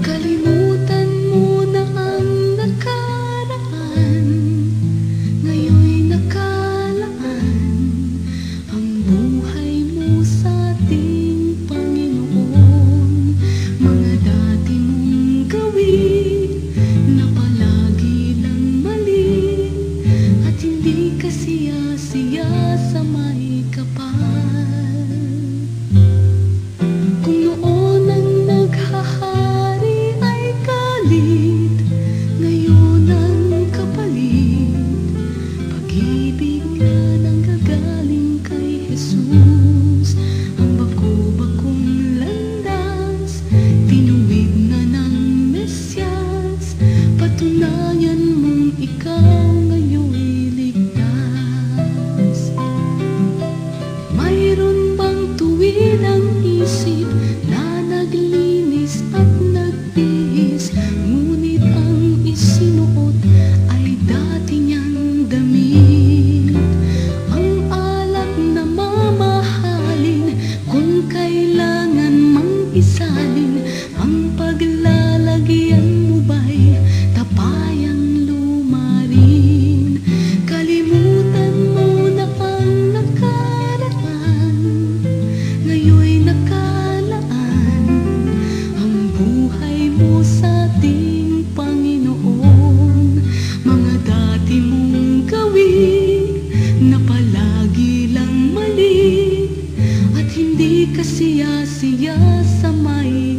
Kalimutan mo na ang nakaraan, ngayon'y nakalaan ang buhay mo sa ating Panginoon. Mga dati mong gawin na palagi lang mali, at hindi ka siya sa may kapal. Kung noon ang naghahari ay galit, ngayon ang kapalit pag-ibig na nanggagaling kay Jesus. Ang bako-bakong landas tinuwid na ng Mesyas, patunayan mong ikaw ngayon'y ligtas. Mayroon bang tuwirang isip na naglinis at nagtiis, ngunit ang isinuot ay dati niyang damit? Ang alak na mamahalin, kung kailangan mang isalin, ang paglalagyan mo ba'y tapayang lumarin? Kalimutan mo na ang nakaraan, ngayon'y nakalaan ang buhay mo sa ating Panginoon. Mga dati mong gawin na palagi lang mali, at hindi ka siya sa may